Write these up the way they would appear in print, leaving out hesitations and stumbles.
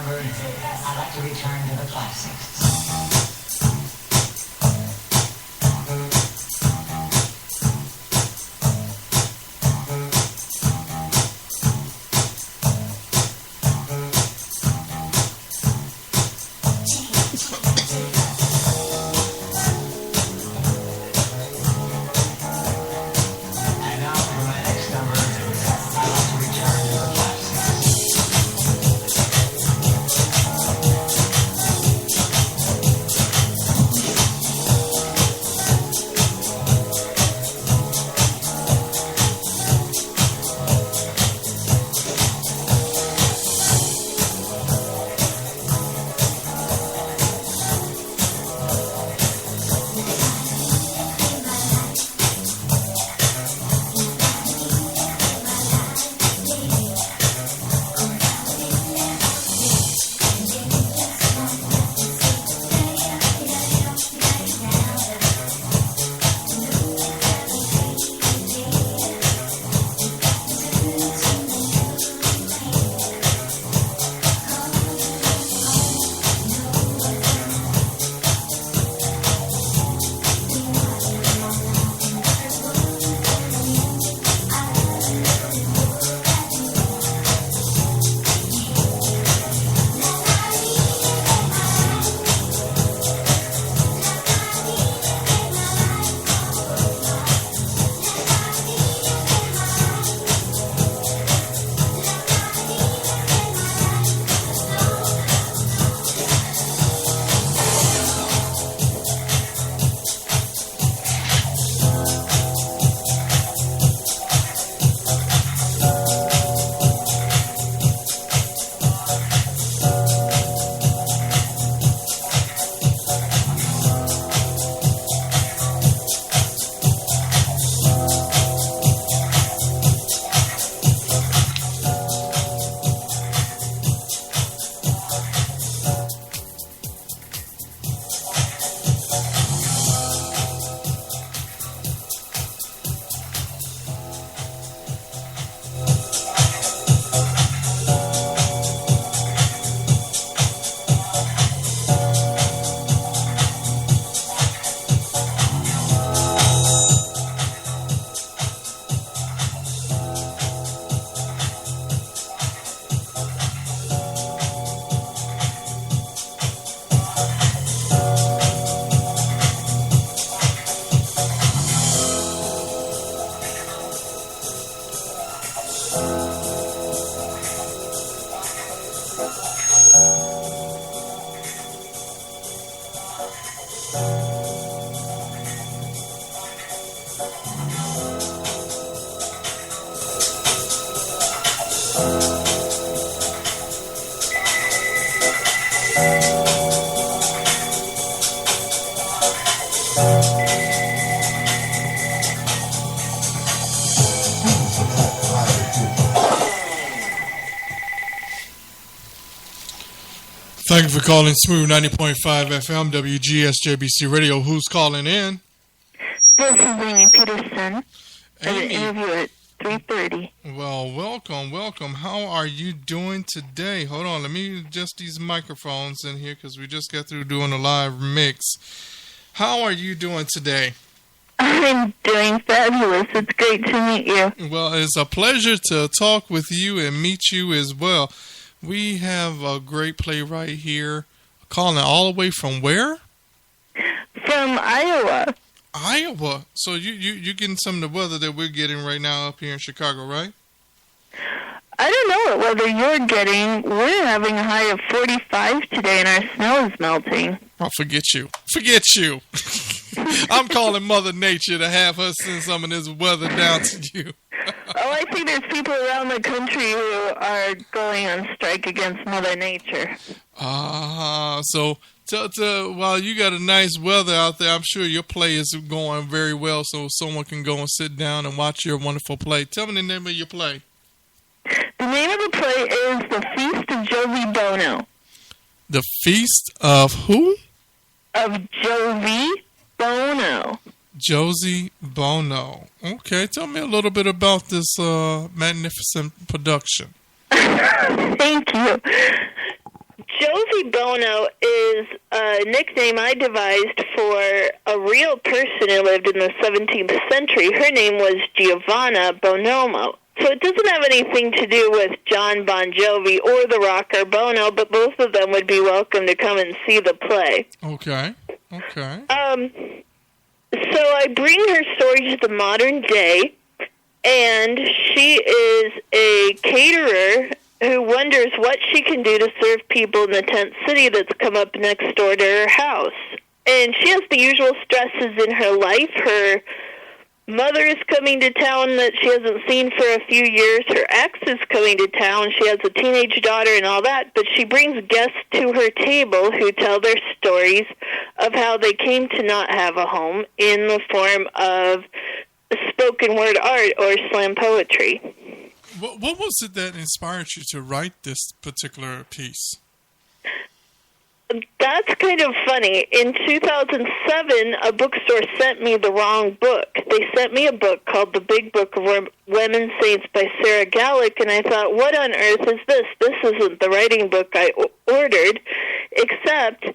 I'd like to return to the classics. Thank you for calling Smooth 90.5 FM WGSJBC Radio. Who's calling in? This is Amy Peterson. I have an interview at 3:30. Well, welcome. How are you doing today? Hold on, let me adjust these microphones in here because we just got through doing a live mix. How are you doing today? I'm doing fabulous. It's great to meet you. Well, it's a pleasure to talk with you and meet you as well. We have a great playwright here calling all the way from where? From Iowa. Iowa. So you're getting some of the weather that we're getting right now up here in Chicago, right? I don't know what weather you're getting. We're having a high of 45 today, and our snow is melting. Oh, forget you. I'm calling Mother Nature to have her send some of this weather down to you. I think there's people around the country who are going on strike against Mother Nature. So while you got a nice weather out there, I'm sure your play is going very well, so someone can go and sit down and watch your wonderful play. Tell me the name of your play. The name of the play is The Feast of Jovi Bono. The Feast of who? Of Jovi Bono. Josie Bono. Okay, tell me a little bit about this magnificent production. Thank you. Josie Bono is a nickname I devised for a real person who lived in the 17th century. Her name was Giovanna Bonomo. So it doesn't have anything to do with John Bon Jovi or the rocker Bono, but both of them would be welcome to come and see the play. Okay. So I bring her story to the modern day, and she is a caterer who wonders what she can do to serve people in the tent city that's come up next door to her house. And she has the usual stresses in her life. Her mother is coming to town that she hasn't seen for a few years. Her ex is coming to town. She has a teenage daughter and all that. But she brings guests to her table who tell their stories of how they came to not have a home in the form of spoken word art or slam poetry. What was it that inspired you to write this particular piece? That's kind of funny. In 2007, a bookstore sent me the wrong book. They sent me a book called The Big Book of Women Saints by Sarah Gallick, and I thought, what on earth is this? This isn't the writing book I ordered, except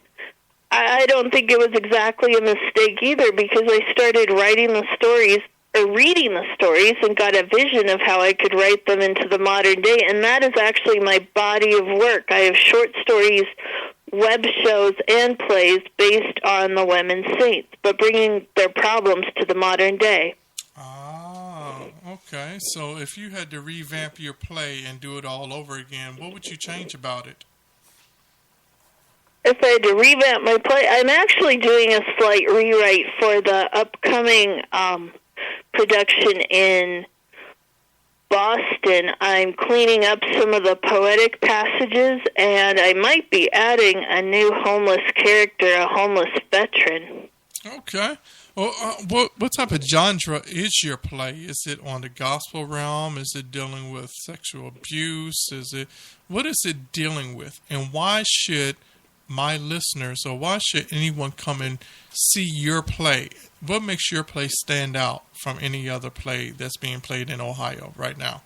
I don't think it was exactly a mistake either, because I started writing the stories, or reading the stories, and got a vision of how I could write them into the modern day, and that is actually my body of work. I have short stories, web shows, and plays based on the women saints, but bringing their problems to the modern day. Okay. So if you had to revamp your play and do it all over again, what would you change about it? If I had to revamp my play, I'm actually doing a slight rewrite for the upcoming production in Boston. I'm cleaning up some of the poetic passages, and I might be adding a new homeless character, a homeless veteran. Okay. Well, what type of genre is your play? Is it on the gospel realm? Is it dealing with sexual abuse? What is it dealing with? And why should my listeners, or why should anyone come and see your play? What makes your play stand out from any other play that's being played in Ohio right now?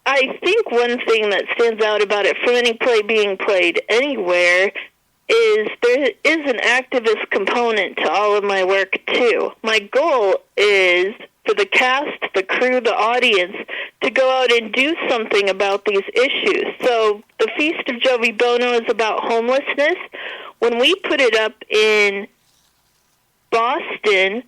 I think one thing that stands out about it from any play being played anywhere is there is an activist component to all of my work, too. My goal is for the cast, the crew, the audience to go out and do something about these issues. So the Feast of Jovi Bono is about homelessness. When we put it up in Boston,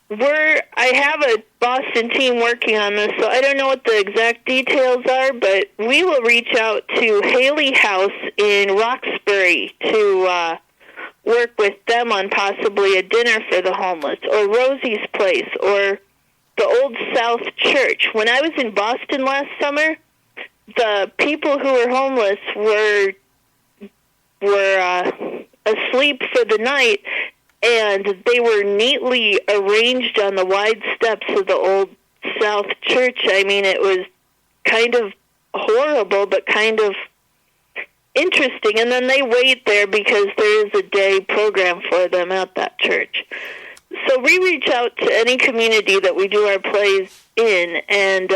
I have a Boston team working on this, so I don't know what the exact details are, but we will reach out to Haley House in Roxbury to work with them on possibly a dinner for the homeless, or Rosie's Place, or the Old South Church. When I was in Boston last summer, the people who were homeless were asleep for the night, and they were neatly arranged on the wide steps of the Old South Church. I mean, it was kind of horrible, but kind of interesting. And then they wait there because there is a day program for them at that church. So we reach out to any community that we do our plays in, and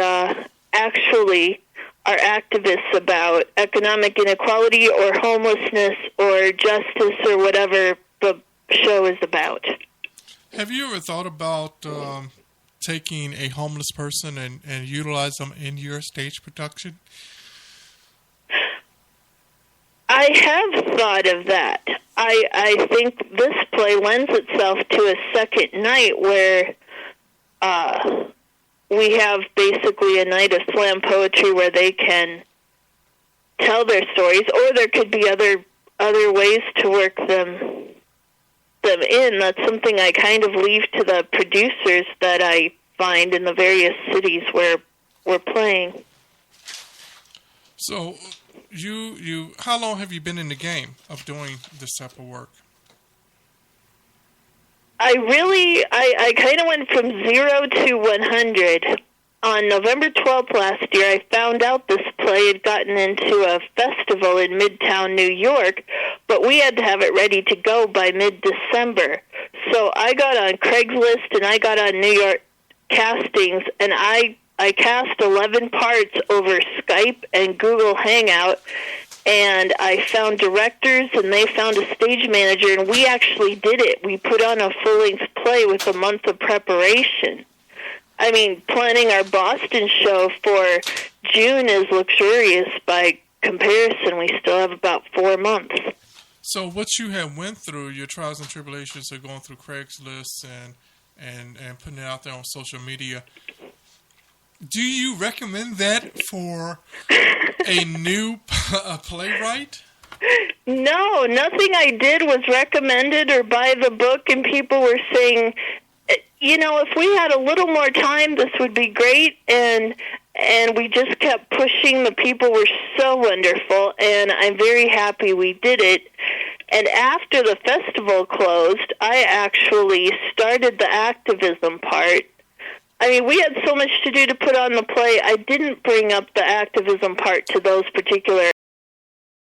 actually are activists about economic inequality or homelessness or justice or whatever the show is about. Have you ever thought about taking a homeless person and utilize them in your stage production? I have thought of that. I think this play lends itself to a second night where we have basically a night of slam poetry where they can tell their stories, or there could be other ways to work them in. That's something I kind of leave to the producers that I find in the various cities where we're playing. So, how long have you been in the game of doing this type of work? I kind of went from 0 to 100. On November 12th last year, I found out this play had gotten into a festival in Midtown New York, but we had to have it ready to go by mid-December. So I got on Craigslist and I got on New York castings, and I cast 11 parts over Skype and Google Hangout, and I found directors, and they found a stage manager, and we actually did it. We put on a full-length play with a month of preparation. I mean, planning our Boston show for June is luxurious by comparison. We still have about 4 months. So what you have went through, your trials and tribulations of going through Craigslist and putting it out there on social media, do you recommend that for a new playwright? No, nothing I did was recommended or by the book, and people were saying, you know, if we had a little more time, this would be great, and we just kept pushing. The people were so wonderful, and I'm very happy we did it. And after the festival closed, I actually started the activism part. I mean, we had so much to do to put on the play, I didn't bring up the activism part to those particular